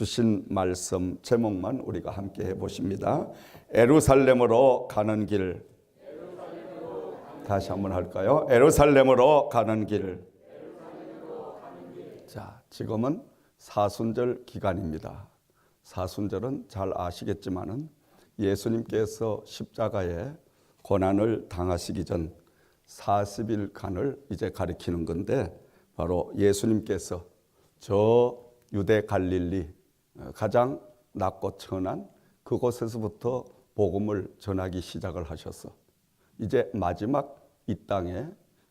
주신 말씀 제목만 우리가 함께 해보십니다. 예루살렘으로 가는 길. 다시 한번 할까요? 예루살렘으로 가는 길. 자, 지금은 사순절 기간입니다. 사순절은 잘 아시겠지만은 예수님께서 십자가에 고난을 당하시기 전 40일간을 이제 가리키는 건데, 바로 예수님께서 저 유대 갈릴리 가장 낮고 천한 그곳에서부터 복음을 전하기 시작을 하셔서 이제 마지막 이 땅에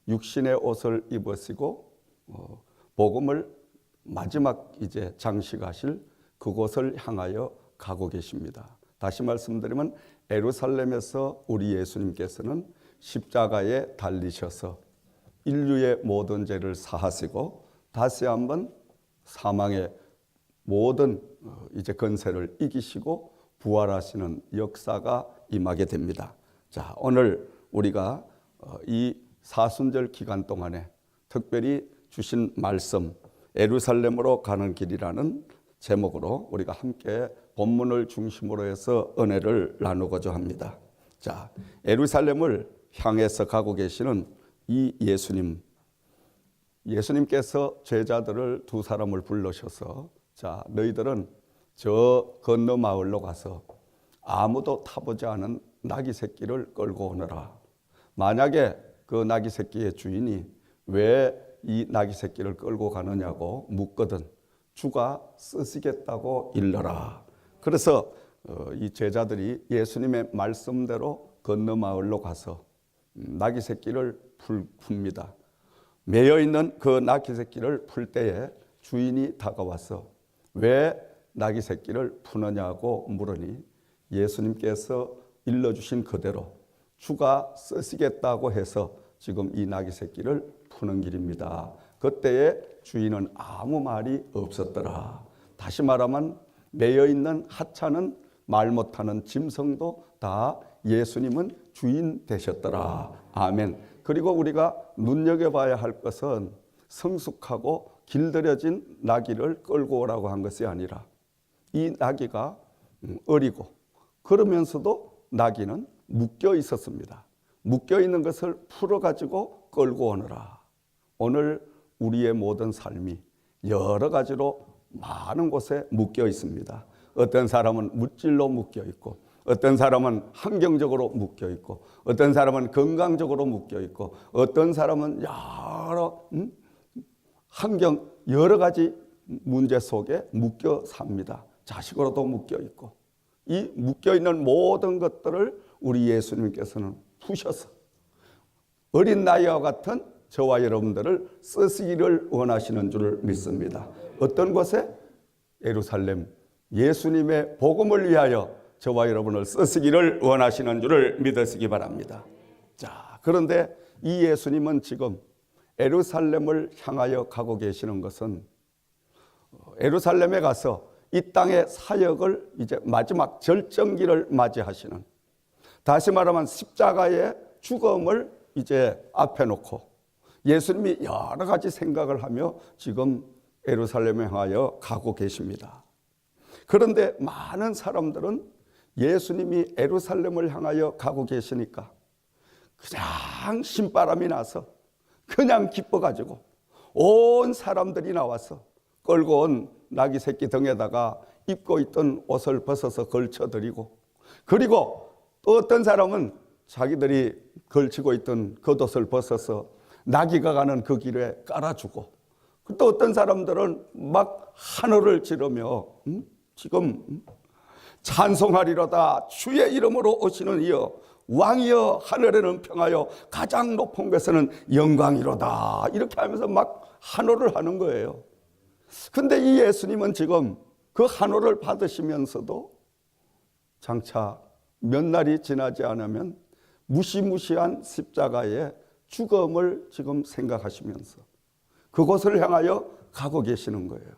육신의 옷을 입으시고 복음을 마지막 이제 장식하실 그곳을 향하여 가고 계십니다. 다시 말씀드리면 예루살렘에서 우리 예수님께서는 십자가에 달리셔서 인류의 모든 죄를 사하시고 다시 한번 사망의 모든 이제 권세를 이기시고 부활하시는 역사가 임하게 됩니다. 자, 오늘 우리가 이 사순절 기간 동안에 특별히 주신 말씀 예루살렘으로 가는 길이라는 제목으로 우리가 함께 본문을 중심으로 해서 은혜를 나누고자 합니다. 자, 예루살렘을 향해서 가고 계시는 이 예수님께서 제자들을 두 사람을 불러셔서, 자, 너희들은 저 건너 마을로 가서 아무도 타보지 않은 나귀 새끼를 끌고 오너라. 만약에 그 나귀 새끼의 주인이 왜 이 나귀 새끼를 끌고 가느냐고 묻거든 주가 쓰시겠다고 일러라. 그래서 이 제자들이 예수님의 말씀대로 건너 마을로 가서 나귀 새끼를 풉니다. 매여 있는 그 나귀 새끼를 풀 때에 주인이 다가와서 왜 나귀 새끼를 푸느냐고 물으니 예수님께서 일러주신 그대로 주가 쓰시겠다고 해서 지금 이 나귀 새끼를 푸는 길입니다. 그때에 주인은 아무 말이 없었더라. 다시 말하면 매여 있는 하찮은 말 못하는 짐승도 다 예수님은 주인 되셨더라. 아멘. 그리고 우리가 눈여겨봐야 할 것은 성숙하고 길들여진 나귀를 끌고 오라고 한 것이 아니라 이 나귀가 어리고 그러면서도 나귀는 묶여 있었습니다. 묶여 있는 것을 풀어가지고 끌고 오너라. 오늘 우리의 모든 삶이 여러 가지로 많은 곳에 묶여 있습니다. 어떤 사람은 물질로 묶여 있고, 어떤 사람은 환경적으로 묶여 있고, 어떤 사람은 건강적으로 묶여 있고, 어떤 사람은 여러 가지 문제 속에 묶여 삽니다. 자식으로도 묶여 있고, 이 묶여 있는 모든 것들을 우리 예수님께서는 푸셔서 어린 나이와 같은 저와 여러분들을 쓰시기를 원하시는 줄 믿습니다. 어떤 곳에? 예루살렘 예수님의 복음을 위하여 저와 여러분을 쓰시기를 원하시는 줄을 믿으시기 바랍니다. 자, 그런데 이 예수님은 지금 예루살렘을 향하여 가고 계시는 것은 예루살렘에 가서 이 땅의 사역을 이제 마지막 절정기를 맞이하시는, 다시 말하면 십자가의 죽음을 이제 앞에 놓고 예수님이 여러 가지 생각을 하며 지금 예루살렘에 향하여 가고 계십니다. 그런데 많은 사람들은 예수님이 예루살렘을 향하여 가고 계시니까 그냥 신바람이 나서 그냥 기뻐가지고 온 사람들이 나와서 끌고 온 나귀 새끼 등에다가 입고 있던 옷을 벗어서 걸쳐드리고, 그리고 또 어떤 사람은 자기들이 걸치고 있던 겉옷을 벗어서 나귀가 가는 그 길에 깔아주고, 또 어떤 사람들은 막 하늘을 지르며 지금 찬송하리로다 주의 이름으로 오시는 이여 왕이여 하늘에는 평하여 가장 높은 곳에는 영광이로다, 이렇게 하면서 막 환호를 하는 거예요. 근데 이 예수님은 지금 그 환호를 받으시면서도 장차 몇 날이 지나지 않으면 무시무시한 십자가의 죽음을 지금 생각하시면서 그곳을 향하여 가고 계시는 거예요.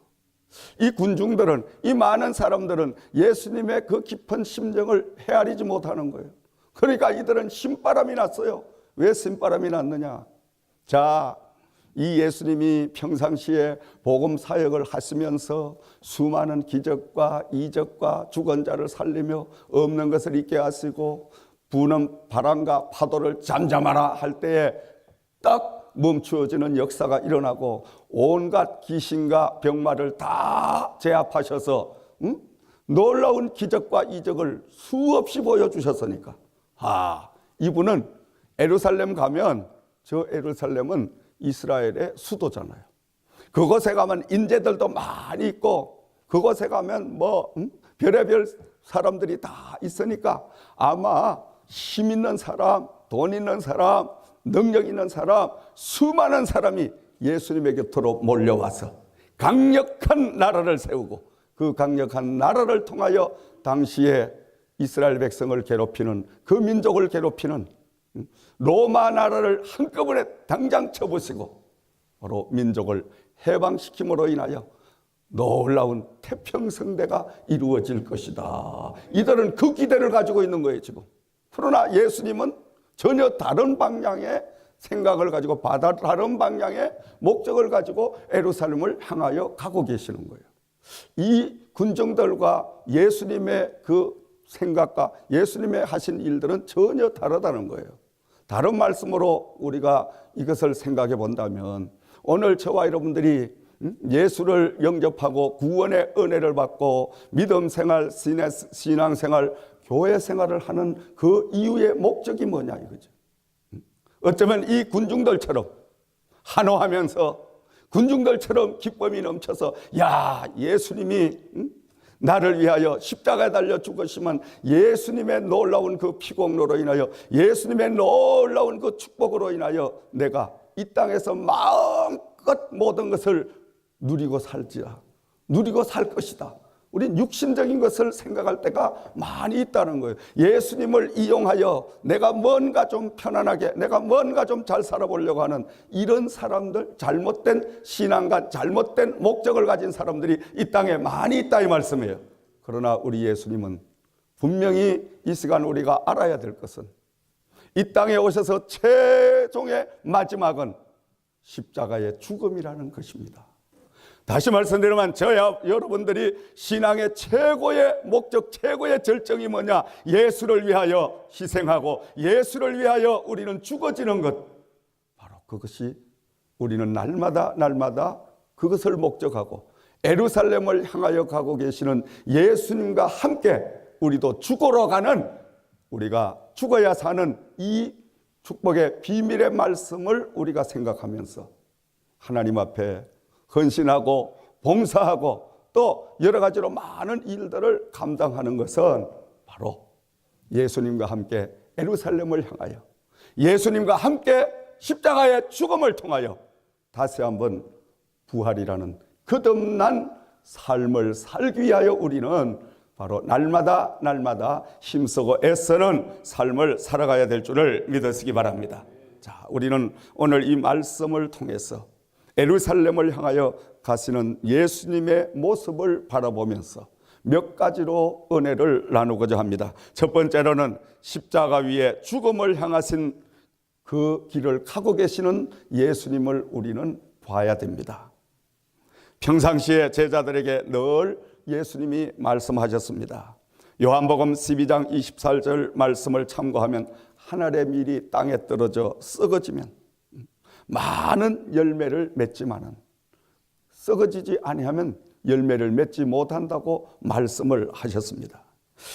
이 군중들은, 이 많은 사람들은 예수님의 그 깊은 심정을 헤아리지 못하는 거예요. 그러니까 이들은 신바람이 났어요. 왜 신바람이 났느냐? 자, 이 예수님이 평상시에 복음 사역을 하시면서 수많은 기적과 이적과 죽은 자를 살리며 없는 것을 있게 하시고 부는 바람과 파도를 잠잠하라 할 때에 딱 멈추어지는 역사가 일어나고 온갖 귀신과 병마를 다 제압하셔서 놀라운 기적과 이적을 수없이 보여주셨으니까 이분은 예루살렘 가면, 저 예루살렘은 이스라엘의 수도잖아요. 그곳에 가면 인재들도 많이 있고 그곳에 가면 별의별 사람들이 다 있으니까 아마 힘 있는 사람, 돈 있는 사람, 능력 있는 사람, 수많은 사람이 예수님의 곁으로 몰려와서 강력한 나라를 세우고 그 강력한 나라를 통하여 당시에 이스라엘 백성을 괴롭히는, 그 민족을 괴롭히는 로마 나라를 한꺼번에 당장 쳐부시고 바로 민족을 해방시킴으로 인하여 놀라운 태평성대가 이루어질 것이다. 이들은 그 기대를 가지고 있는 거예요 지금. 그러나 예수님은 전혀 다른 방향의 생각을 가지고 다른 방향의 목적을 가지고 예루살렘을 향하여 가고 계시는 거예요. 이 군중들과 예수님의 그 생각과 예수님의 하신 일들은 전혀 다르다는 거예요. 다른 말씀으로 우리가 이것을 생각해 본다면 오늘 저와 여러분들이 예수를 영접하고 구원의 은혜를 받고 믿음 생활, 신앙 생활, 교회 생활을 하는 그 이유의 목적이 뭐냐 이거죠. 어쩌면 이 군중들처럼 환호하면서 군중들처럼 기쁨이 넘쳐서 야, 예수님이 나를 위하여 십자가에 달려 죽으시면 예수님의 놀라운 그 피공로로 인하여 예수님의 놀라운 그 축복으로 인하여 내가 이 땅에서 마음껏 모든 것을 누리고 살지라, 누리고 살 것이다. 우린 육신적인 것을 생각할 때가 많이 있다는 거예요. 예수님을 이용하여 내가 뭔가 좀 편안하게, 내가 뭔가 좀 잘 살아보려고 하는 이런 사람들, 잘못된 신앙과 잘못된 목적을 가진 사람들이 이 땅에 많이 있다 이 말씀이에요. 그러나 우리 예수님은 분명히 이 시간 우리가 알아야 될 것은 이 땅에 오셔서 최종의 마지막은 십자가의 죽음이라는 것입니다. 다시 말씀드리면 저야 여러분들이 신앙의 최고의 목적, 최고의 절정이 뭐냐? 예수를 위하여 희생하고 예수를 위하여 우리는 죽어지는 것, 바로 그것이 우리는 날마다 그것을 목적하고 예루살렘을 향하여 가고 계시는 예수님과 함께 우리도 죽어러 가는, 우리가 죽어야 사는 이 축복의 비밀의 말씀을 우리가 생각하면서 하나님 앞에 헌신하고 봉사하고 또 여러 가지로 많은 일들을 감당하는 것은 바로 예수님과 함께 예루살렘을 향하여 예수님과 함께 십자가의 죽음을 통하여 다시 한번 부활이라는 거듭난 삶을 살기 위하여 우리는 바로 날마다 힘쓰고 애쓰는 삶을 살아가야 될 줄을 믿으시기 바랍니다. 자, 우리는 오늘 이 말씀을 통해서 예루살렘을 향하여 가시는 예수님의 모습을 바라보면서 몇 가지로 은혜를 나누고자 합니다. 첫 번째로는 십자가 위에 죽음을 향하신 그 길을 가고 계시는 예수님을 우리는 봐야 됩니다. 평상시에 제자들에게 늘 예수님이 말씀하셨습니다. 요한복음 12장 24절 말씀을 참고하면 하늘의 밀이 땅에 떨어져 썩어지면 많은 열매를 맺지만은 썩어지지 아니하면 열매를 맺지 못한다고 말씀을 하셨습니다.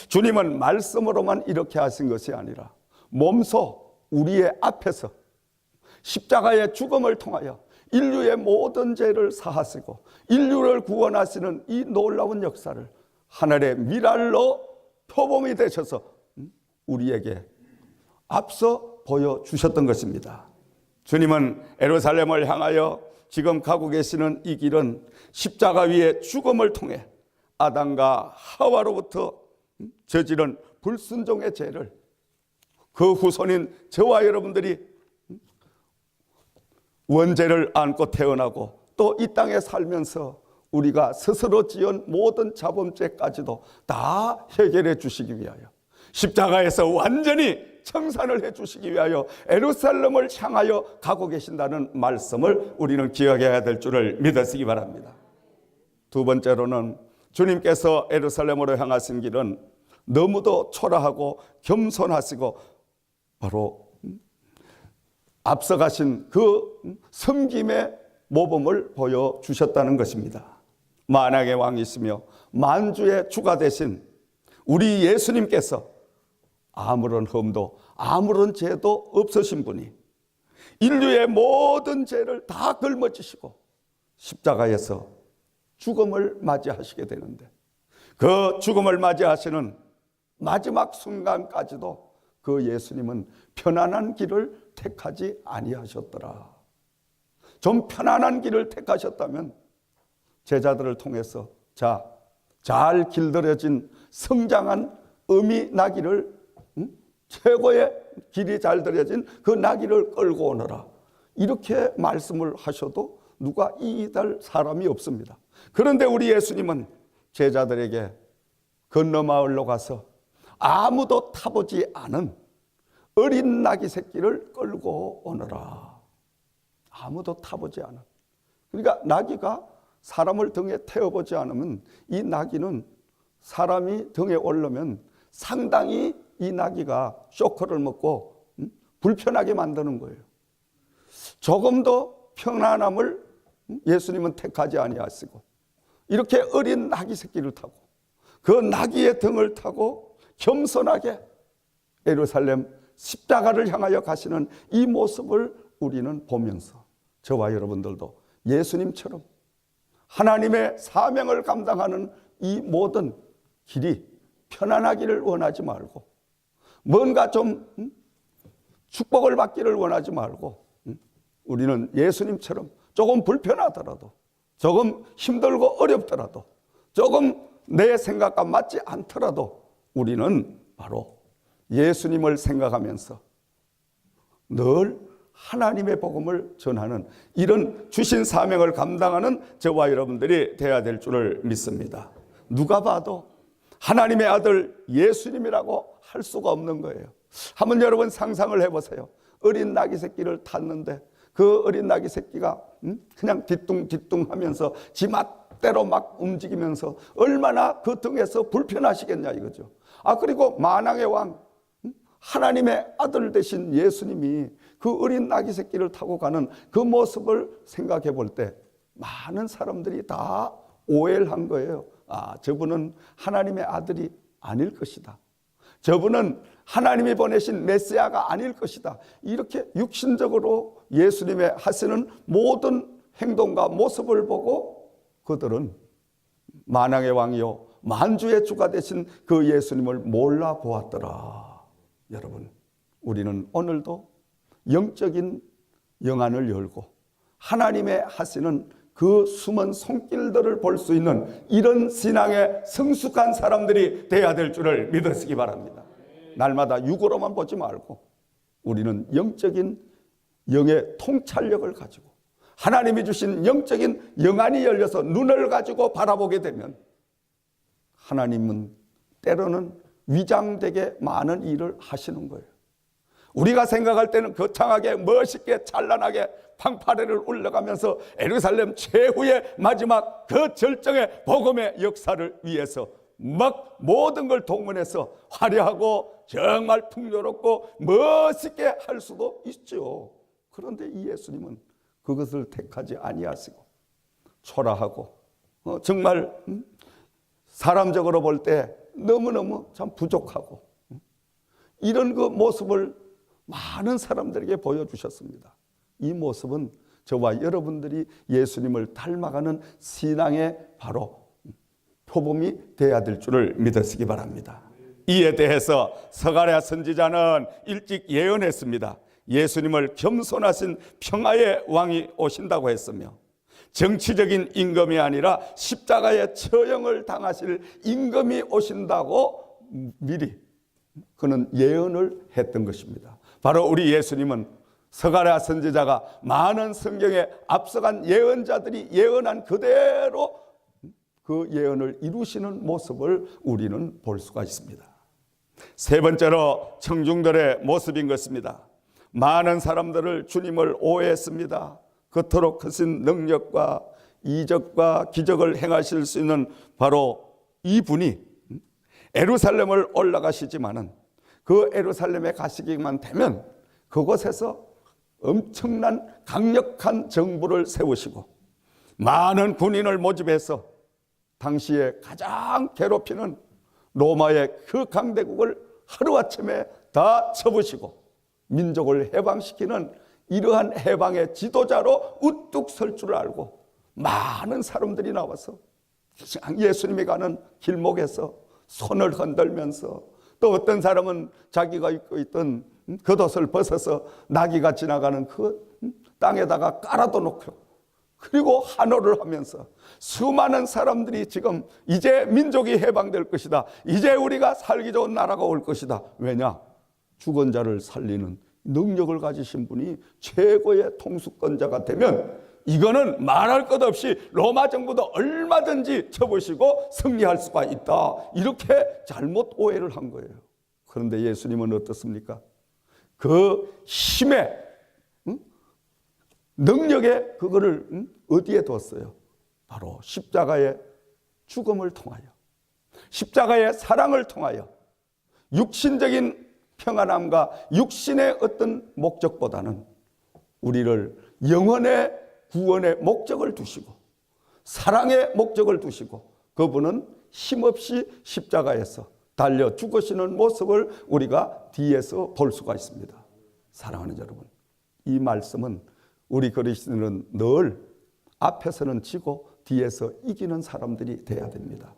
주님은 말씀으로만 이렇게 하신 것이 아니라 몸소 우리의 앞에서 십자가의 죽음을 통하여 인류의 모든 죄를 사하시고 인류를 구원하시는 이 놀라운 역사를 하늘의 미랄로 표범이 되셔서 우리에게 앞서 보여주셨던 것입니다. 주님은 예루살렘을 향하여 지금 가고 계시는 이 길은 십자가 위에 죽음을 통해 아담과 하와로부터 저지른 불순종의 죄를 그 후손인 저와 여러분들이 원죄를 안고 태어나고 또 이 땅에 살면서 우리가 스스로 지은 모든 자범죄까지도 다 해결해 주시기 위하여 십자가에서 완전히 청산을 해주시기 위하여 예루살렘을 향하여 가고 계신다는 말씀을 우리는 기억해야 될 줄을 믿으시기 바랍니다. 두 번째로는 주님께서 예루살렘으로 향하신 길은 너무도 초라하고 겸손하시고 바로 앞서가신 그 섬김의 모범을 보여주셨다는 것입니다. 만왕의 왕이시며 만주의 주가 되신 우리 예수님께서 아무런 흠도 아무런 죄도 없으신 분이 인류의 모든 죄를 다 걸머지시고 십자가에서 죽음을 맞이하시게 되는데 그 죽음을 맞이하시는 마지막 순간까지도 그 예수님은 편안한 길을 택하지 아니하셨더라. 좀 편안한 길을 택하셨다면 제자들을 통해서 잘 길들여진 성장한 어미 나귀를 최고의 길이 잘 들여진 그 나귀를 끌고 오너라. 이렇게 말씀을 하셔도 누가 이의할 사람이 없습니다. 그런데 우리 예수님은 제자들에게 건너 마을로 가서 아무도 타보지 않은 어린 나귀 새끼를 끌고 오너라. 아무도 타보지 않은. 그러니까 나귀가 사람을 등에 태워보지 않으면 이 나귀는 사람이 등에 오르면 상당히 이 나귀가 쇼크를 먹고 불편하게 만드는 거예요. 조금 더 편안함을 예수님은 택하지 아니하시고 이렇게 어린 나귀 새끼를 타고 그 나귀의 등을 타고 겸손하게 예루살렘 십자가를 향하여 가시는 이 모습을 우리는 보면서 저와 여러분들도 예수님처럼 하나님의 사명을 감당하는 이 모든 길이 편안하기를 원하지 말고 뭔가 좀 축복을 받기를 원하지 말고 우리는 예수님처럼 조금 불편하더라도 조금 힘들고 어렵더라도 조금 내 생각과 맞지 않더라도 우리는 바로 예수님을 생각하면서 늘 하나님의 복음을 전하는 이런 주신 사명을 감당하는 저와 여러분들이 되어야 될 줄을 믿습니다. 누가 봐도 하나님의 아들 예수님이라고 할 수가 없는 거예요. 한번 여러분 상상을 해보세요. 어린 나귀 새끼를 탔는데 그 어린 나귀 새끼가 그냥 뒤뚱뒤뚱 하면서 지 맛대로 막 움직이면서 얼마나 그 등에서 불편하시겠냐 이거죠. 그리고 만왕의 왕 하나님의 아들 되신 예수님이 그 어린 나귀 새끼를 타고 가는 그 모습을 생각해 볼 때 많은 사람들이 다 오해를 한 거예요. 저분은 하나님의 아들이 아닐 것이다. 저분은 하나님이 보내신 메시아가 아닐 것이다. 이렇게 육신적으로 예수님의 하시는 모든 행동과 모습을 보고 그들은 만왕의 왕이요 만주의 주가 되신 그 예수님을 몰라 보았더라. 여러분, 우리는 오늘도 영적인 영안을 열고 하나님의 하시는 그 숨은 손길들을 볼 수 있는 이런 신앙에 성숙한 사람들이 되어야 될 줄을 믿으시기 바랍니다. 날마다 육으로만 보지 말고 우리는 영적인 영의 통찰력을 가지고 하나님이 주신 영적인 영안이 열려서 눈을 가지고 바라보게 되면 하나님은 때로는 위장되게 많은 일을 하시는 거예요. 우리가 생각할 때는 거창하게 멋있게 찬란하게 팡파레를 올라가면서 예루살렘 최후의 마지막 그 절정의 복음의 역사를 위해서 막 모든 걸 동원해서 화려하고 정말 풍요롭고 멋있게 할 수도 있죠. 그런데 이 예수님은 그것을 택하지 아니하시고 초라하고 정말 사람적으로 볼 때 너무너무 참 부족하고 이런 그 모습을 많은 사람들에게 보여주셨습니다. 이 모습은 저와 여러분들이 예수님을 닮아가는 신앙의 바로 표범이 되어야 될 줄을 믿으시기 바랍니다. 이에 대해서 스가랴 선지자는 일찍 예언했습니다. 예수님을 겸손하신 평화의 왕이 오신다고 했으며 정치적인 임금이 아니라 십자가의 처형을 당하실 임금이 오신다고 미리 그는 예언을 했던 것입니다. 바로 우리 예수님은 스가랴 선지자가 많은 성경에 앞서간 예언자들이 예언한 그대로 그 예언을 이루시는 모습을 우리는 볼 수가 있습니다. 세 번째로 청중들의 모습인 것입니다. 많은 사람들을 주님을 오해했습니다. 그토록 크신 능력과 이적과 기적을 행하실 수 있는 바로 이분이 예루살렘을 올라가시지만은 그 예루살렘에 가시기만 되면 그곳에서 엄청난 강력한 정부를 세우시고 많은 군인을 모집해서 당시에 가장 괴롭히는 로마의 그 강대국을 하루아침에 다 접으시고 민족을 해방시키는 이러한 해방의 지도자로 우뚝 설 줄 알고 많은 사람들이 나와서 예수님이 가는 길목에서 손을 흔들면서 또 어떤 사람은 자기가 입고 있던 겉옷을 벗어서 나귀가 지나가는 그 땅에다가 깔아도 놓고 그리고 환호를 하면서 수많은 사람들이 지금 이제 민족이 해방될 것이다. 이제 우리가 살기 좋은 나라가 올 것이다. 왜냐? 죽은 자를 살리는 능력을 가지신 분이 최고의 통수권자가 되면 이거는 말할 것 없이 로마 정부도 얼마든지 쳐보시고 승리할 수가 있다. 이렇게 잘못 오해를 한 거예요. 그런데 예수님은 어떻습니까? 그 힘에 능력에 그거를 어디에 뒀어요? 바로 십자가의 죽음을 통하여, 십자가의 사랑을 통하여 육신적인 평안함과 육신의 어떤 목적보다는 우리를 영혼의 구원의 목적을 두시고 사랑의 목적을 두시고 그분은 힘없이 십자가에서 달려 죽으시는 모습을 우리가 뒤에서 볼 수가 있습니다. 사랑하는 여러분, 이 말씀은 우리 그리스도인은 늘 앞에서는 지고 뒤에서 이기는 사람들이 돼야 됩니다.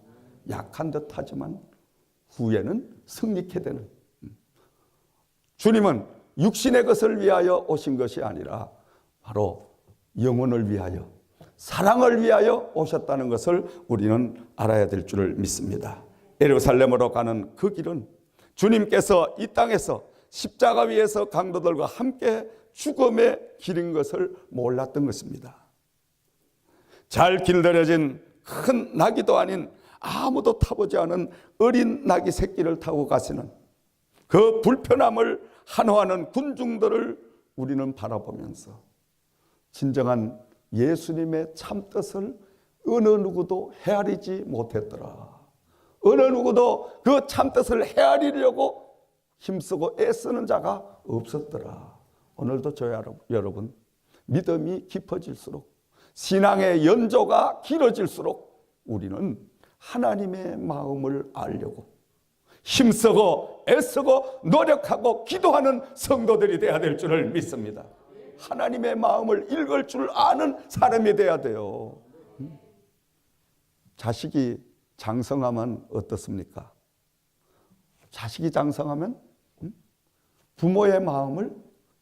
약한 듯 하지만 후에는 승리케 되는, 주님은 육신의 것을 위하여 오신 것이 아니라 바로 영혼을 위하여 사랑을 위하여 오셨다는 것을 우리는 알아야 될 줄을 믿습니다. 예루살렘으로 가는 그 길은 주님께서 이 땅에서 십자가 위에서 강도들과 함께 죽음의 길인 것을 몰랐던 것입니다. 잘 길들여진 큰 나귀도 아닌 아무도 타보지 않은 어린 나귀 새끼를 타고 가시는 그 불편함을 한호하는 군중들을 우리는 바라보면서 진정한 예수님의 참뜻을 어느 누구도 헤아리지 못했더라. 어느 누구도 그 참뜻을 헤아리려고 힘쓰고 애쓰는 자가 없었더라. 오늘도 저와 여러분, 믿음이 깊어질수록 신앙의 연조가 길어질수록 우리는 하나님의 마음을 알려고 힘쓰고 애쓰고 노력하고 기도하는 성도들이 되어야 될 줄을 믿습니다. 하나님의 마음을 읽을 줄 아는 사람이 되어야 돼요. 자식이 장성하면 어떻습니까? 자식이 장성하면 부모의 마음을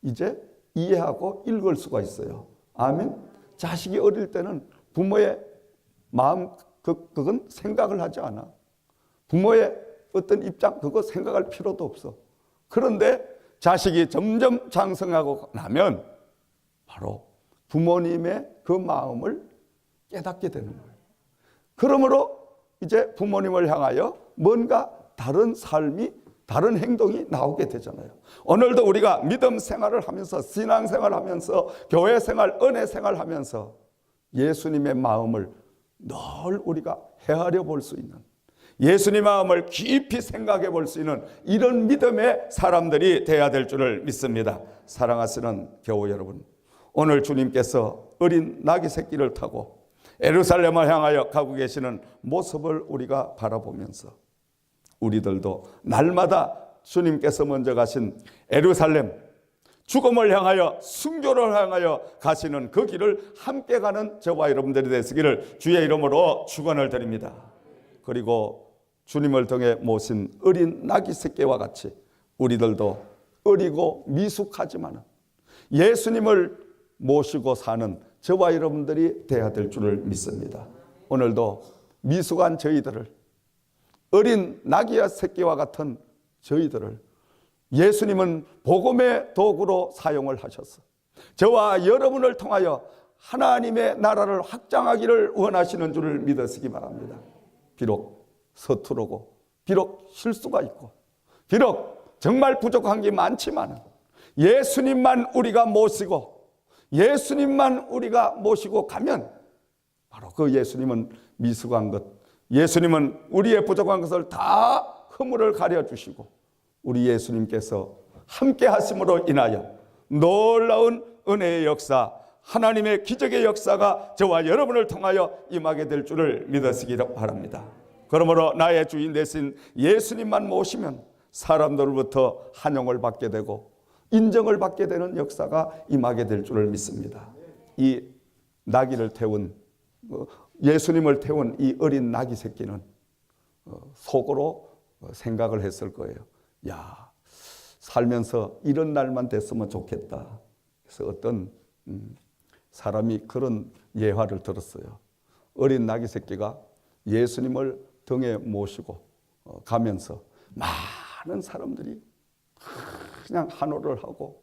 이제 이해하고 읽을 수가 있어요. 아멘. 자식이 어릴 때는 부모의 마음 그건 생각을 하지 않아. 부모의 어떤 입장 그거 생각할 필요도 없어. 그런데 자식이 점점 장성하고 나면 바로 부모님의 그 마음을 깨닫게 되는 거예요. 그러므로 이제 부모님을 향하여 뭔가 다른 삶이, 다른 행동이 나오게 되잖아요. 오늘도 우리가 믿음 생활을 하면서, 신앙 생활을 하면서, 교회 생활, 은혜 생활을 하면서 예수님의 마음을 늘 우리가 헤아려 볼 수 있는, 예수님 마음을 깊이 생각해 볼 수 있는 이런 믿음의 사람들이 되어야 될 줄을 믿습니다. 사랑하시는 교우 여러분, 오늘 주님께서 어린 나귀 새끼를 타고 예루살렘을 향하여 가고 계시는 모습을 우리가 바라보면서 우리들도 날마다 주님께서 먼저 가신 예루살렘, 죽음을 향하여 순교를 향하여 가시는 그 길을 함께 가는 저와 여러분들이 되시기를 주의 이름으로 축원을 드립니다. 그리고 주님을 통해 모신 어린 나귀 새끼와 같이 우리들도 어리고 미숙하지만 예수님을 모시고 사는 저와 여러분들이 되어야 될 줄을 믿습니다. 오늘도 미숙한 저희들을, 어린 나귀 새끼와 같은 저희들을 예수님은 복음의 도구로 사용을 하셔서 저와 여러분을 통하여 하나님의 나라를 확장하기를 원하시는 줄을 믿으시기 바랍니다. 비록 서투르고 비록 실수가 있고 비록 정말 부족한 게 많지만 예수님만 우리가 모시고 예수님만 우리가 모시고 가면 바로 그 예수님은 미숙한 것, 예수님은 우리의 부족한 것을 다 허물을 가려주시고 우리 예수님께서 함께 하심으로 인하여 놀라운 은혜의 역사, 하나님의 기적의 역사가 저와 여러분을 통하여 임하게 될 줄을 믿으시기를 바랍니다. 그러므로 나의 주인 되신 예수님만 모시면 사람들로부터 환영을 받게 되고 인정을 받게 되는 역사가 임하게 될 줄을 믿습니다. 이 나귀를 태운, 예수님을 태운 이 어린 나귀 새끼는 속으로 생각을 했을 거예요. 야, 살면서 이런 날만 됐으면 좋겠다. 그래서 어떤 사람이 그런 예화를 들었어요. 어린 나귀 새끼가 예수님을 등에 모시고 가면서 많은 사람들이 그냥 환호를 하고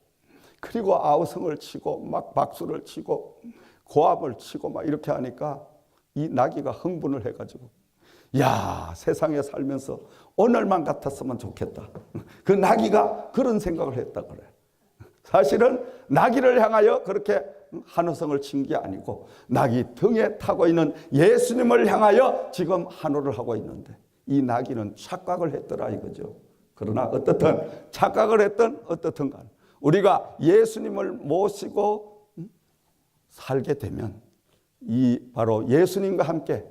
그리고 아우성을 치고 막 박수를 치고 고함을 치고 막 이렇게 하니까 이 나귀가 흥분을 해가지고 야, 세상에 살면서 오늘만 같았으면 좋겠다. 그 나귀가 그런 생각을 했다 그래. 사실은 나귀를 향하여 그렇게 환호성을 친 게 아니고 나귀 등에 타고 있는 예수님을 향하여 지금 환호를 하고 있는데 이 나귀는 착각을 했더라 이거죠. 그러나 어떻든 착각을 했든 어떻든 간 우리가 예수님을 모시고 살게 되면 이 바로 예수님과 함께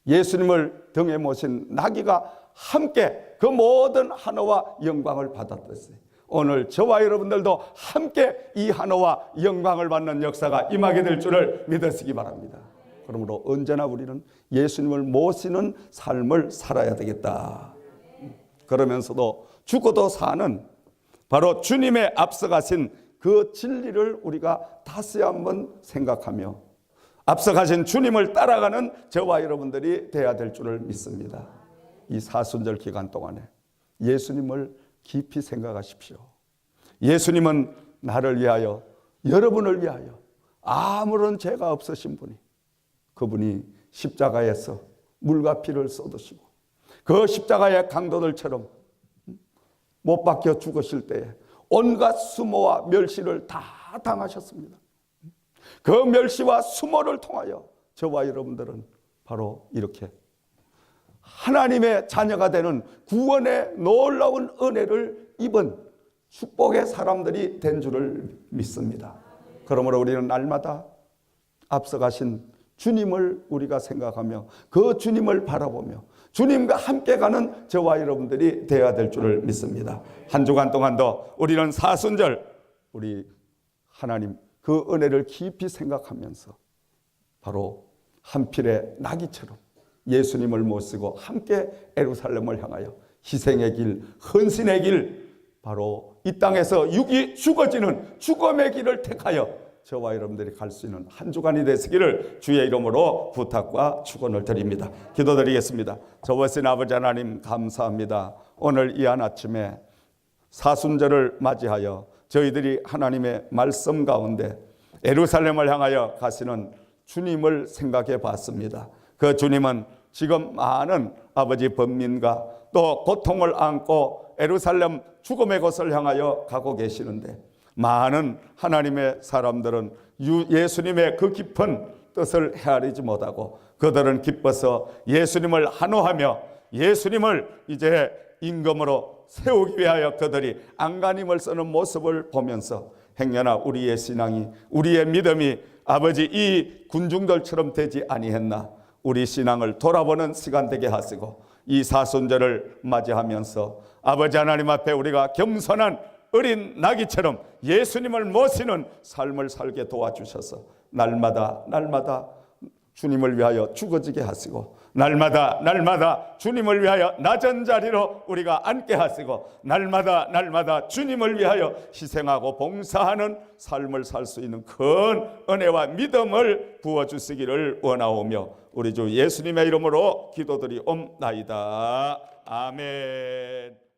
예수님을 등에 모신 나귀가 함께 그 모든 환호와 영광을 받았듯이 오늘 저와 여러분들도 함께 이 환호와 영광을 받는 역사가 임하게 될 줄을 믿으시기 바랍니다. 그러므로 언제나 우리는 예수님을 모시는 삶을 살아야 되겠다. 그러면서도 죽어도 사는 바로 주님의 앞서가신 그 진리를 우리가 다시 한번 생각하며 앞서가신 주님을 따라가는 저와 여러분들이 되어야 될 줄을 믿습니다. 이 사순절 기간 동안에 예수님을 깊이 생각하십시오. 예수님은 나를 위하여, 여러분을 위하여 아무런 죄가 없으신 분이, 그분이 십자가에서 물과 피를 쏟으시고 그 십자가의 강도들처럼 못 박혀 죽으실 때에 온갖 수모와 멸시를 다 당하셨습니다. 그 멸시와 수모를 통하여 저와 여러분들은 바로 이렇게 하나님의 자녀가 되는 구원의 놀라운 은혜를 입은 축복의 사람들이 된 줄을 믿습니다. 그러므로 우리는 날마다 앞서가신 주님을 우리가 생각하며 그 주님을 바라보며 주님과 함께 가는 저와 여러분들이 되어야 될 줄을 믿습니다. 한 주간 동안도 우리는 사순절 우리 하나님 그 은혜를 깊이 생각하면서 바로 한 필의 나귀처럼 예수님을 모시고 함께 예루살렘을 향하여 희생의 길, 헌신의 길, 바로 이 땅에서 육이 죽어지는 죽음의 길을 택하여 저와 여러분들이 갈 수 있는 한 주간이 되시기를 주의 이름으로 부탁과 축원을 드립니다. 기도드리겠습니다. 저보신 아버지 하나님 감사합니다. 오늘 이 한 아침에 사순절을 맞이하여 저희들이 하나님의 말씀 가운데 예루살렘을 향하여 가시는 주님을 생각해 봤습니다. 그 주님은 지금 많은 아버지 범민과 또 고통을 안고 예루살렘 죽음의 곳을 향하여 가고 계시는데 많은 하나님의 사람들은 예수님의 그 깊은 뜻을 헤아리지 못하고 그들은 기뻐서 예수님을 환호하며 예수님을 이제 임금으로 세우기 위하여 그들이 안간힘을 쓰는 모습을 보면서 행여나 우리의 신앙이 우리의 믿음이 아버지 이 군중들처럼 되지 아니했나 우리 신앙을 돌아보는 시간 되게 하시고 이 사순절을 맞이하면서 아버지 하나님 앞에 우리가 겸손한 어린 나귀처럼 예수님을 모시는 삶을 살게 도와주셔서 날마다 주님을 위하여 죽어지게 하시고 날마다 주님을 위하여 낮은 자리로 우리가 앉게 하시고 날마다 주님을 위하여 희생하고 봉사하는 삶을 살 수 있는 큰 은혜와 믿음을 부어주시기를 원하오며 우리 주 예수님의 이름으로 기도드리옵나이다. 아멘.